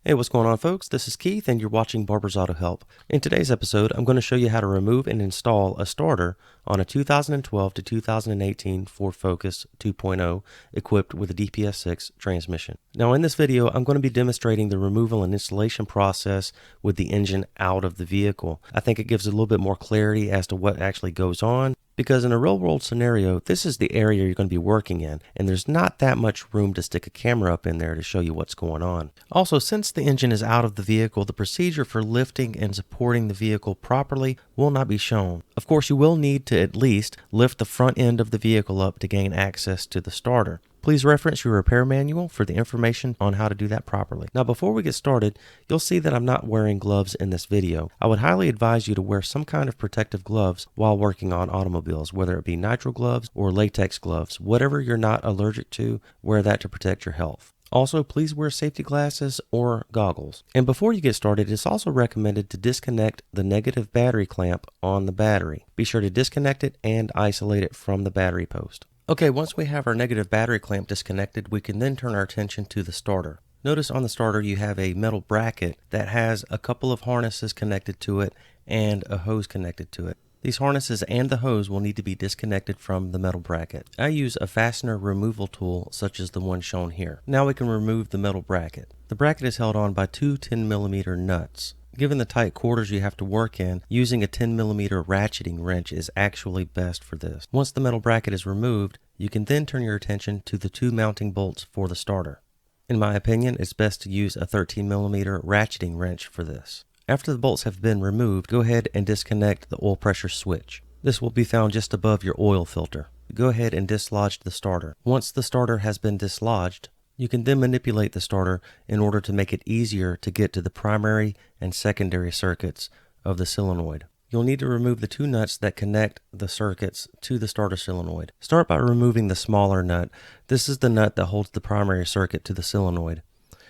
Hey, what's going on, folks? This is Keith, and you're watching Barbour's Auto Help. In today's episode, I'm going to show you how to remove and install a starter on a 2012 to 2018 Ford Focus 2.0 equipped with a DPS6 transmission. Now, in this video, I'm going to be demonstrating the removal and installation process with the engine out of the vehicle. I think it gives a little bit more clarity as to what actually goes on, because in a real-world scenario, this is the area you're going to be working in, and there's not that much room to stick a camera up in there to show you what's going on. Also, since the engine is out of the vehicle, the procedure for lifting and supporting the vehicle properly will not be shown. Of course, you will need to at least lift the front end of the vehicle up to gain access to the starter. Please reference your repair manual for the information on how to do that properly. Now, before we get started, you'll see that I'm not wearing gloves in this video. I would highly advise you to wear some kind of protective gloves while working on automobiles, whether it be nitrile gloves or latex gloves. Whatever you're not allergic to, wear that to protect your health. Also, please wear safety glasses or goggles. And before you get started, it's also recommended to disconnect the negative battery clamp on the battery. Be sure to disconnect it and isolate it from the battery post. Okay, once we have our negative battery clamp disconnected, we can then turn our attention to the starter. Notice on the starter you have a metal bracket that has a couple of harnesses connected to it and a hose connected to it. These harnesses and the hose will need to be disconnected from the metal bracket. I use a fastener removal tool such as the one shown here. Now we can remove the metal bracket. The bracket is held on by two 10mm nuts. Given the tight quarters you have to work in, using a 10mm ratcheting wrench is actually best for this. Once the metal bracket is removed, you can then turn your attention to the two mounting bolts for the starter. In my opinion, it's best to use a 13mm ratcheting wrench for this. After the bolts have been removed, go ahead and disconnect the oil pressure switch. This will be found just above your oil filter. Go ahead and dislodge the starter. Once the starter has been dislodged, you can then manipulate the starter in order to make it easier to get to the primary and secondary circuits of the solenoid. You'll need to remove the two nuts that connect the circuits to the starter solenoid. Start by removing the smaller nut. This is the nut that holds the primary circuit to the solenoid.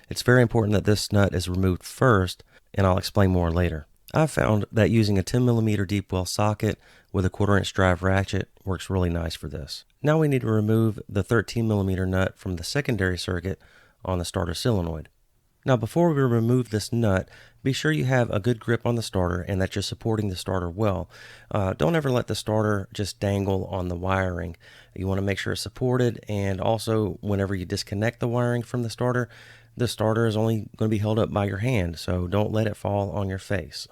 It's very important that this nut is removed first, and I'll explain more later. I've found that using a 10mm deep well socket with a 1/4" drive ratchet works really nice for this. Now we need to remove the 13mm nut from the secondary circuit on the starter solenoid. Now before we remove this nut, be sure you have a good grip on the starter and that you're supporting the starter well. Don't ever let the starter just dangle on the wiring. You want to make sure it's supported, and also whenever you disconnect the wiring from the starter is only going to be held up by your hand, so don't let it fall on your face.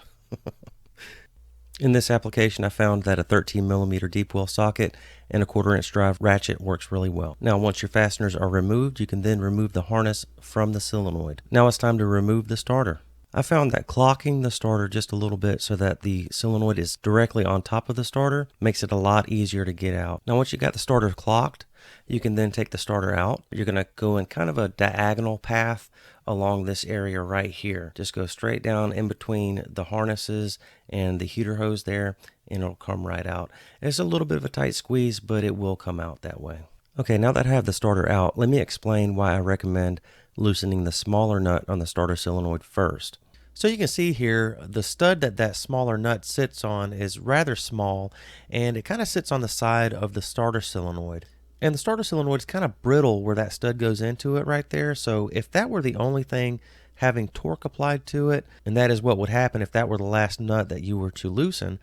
In this application, I found that a 13mm deep well socket and a 1/4" drive ratchet works really well. Now, once your fasteners are removed, you can then remove the harness from the solenoid. Now it's time to remove the starter. I found that clocking the starter just a little bit so that the solenoid is directly on top of the starter makes it a lot easier to get out. Now, once you got the starter clocked, you can then take the starter out. You're going to go in kind of a diagonal path along this area right here. Just go straight down in between the harnesses and the heater hose there, and it'll come right out. It's a little bit of a tight squeeze, but it will come out that way. Okay, now that I have the starter out, let me explain why I recommend loosening the smaller nut on the starter solenoid first. So you can see here, the stud that smaller nut sits on is rather small, and it kind of sits on the side of the starter solenoid. And the starter solenoid is kind of brittle where that stud goes into it right there. So if that were the only thing having torque applied to it, and that is what would happen if that were the last nut that you were to loosen,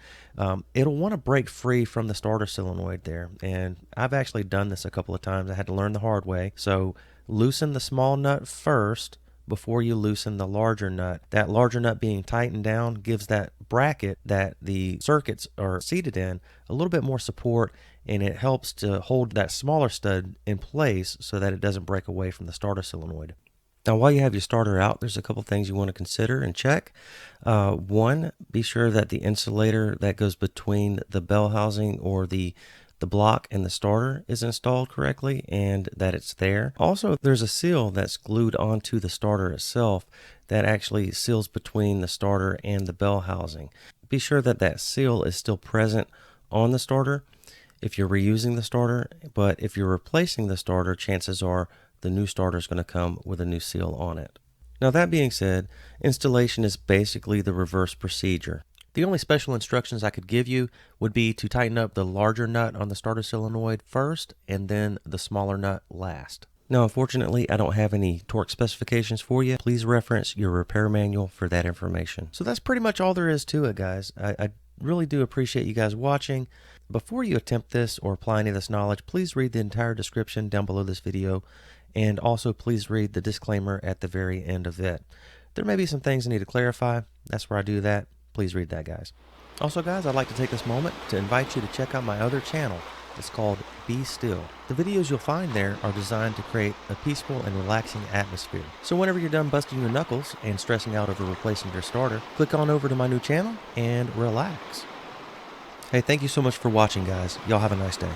it'll want to break free from the starter solenoid there. And I've actually done this a couple of times. I had to learn the hard way. So loosen the small nut first before you loosen the larger nut. That larger nut being tightened down gives that bracket that the circuits are seated in a little bit more support, and it helps to hold that smaller stud in place so that it doesn't break away from the starter solenoid. Now, while you have your starter out, there's a couple things you want to consider and check. One, be sure that the insulator that goes between the bell housing or the block and the starter is installed correctly and that it's there. Also, there's a seal that's glued onto the starter itself that actually seals between the starter and the bell housing. Be sure that that seal is still present on the starter if you're reusing the starter, but if you're replacing the starter, chances are the new starter is going to come with a new seal on it. Now, that being said, installation is basically the reverse procedure. The only special instructions I could give you would be to tighten up the larger nut on the starter solenoid first and then the smaller nut last. Now, unfortunately, I don't have any torque specifications for you. Please reference your repair manual for that information. So that's pretty much all there is to it, guys. I really do appreciate you guys watching. Before you attempt this or apply any of this knowledge, please read the entire description down below this video, and also please read the disclaimer at the very end of it. There may be some things I need to clarify. That's where I do that. Please read that, guys. Also, guys, I'd like to take this moment to invite you to check out my other channel. It's called Be Still. The videos you'll find there are designed to create a peaceful and relaxing atmosphere. So whenever you're done busting your knuckles and stressing out over replacing your starter, click on over to my new channel and relax. Hey, thank you so much for watching, guys. Y'all have a nice day.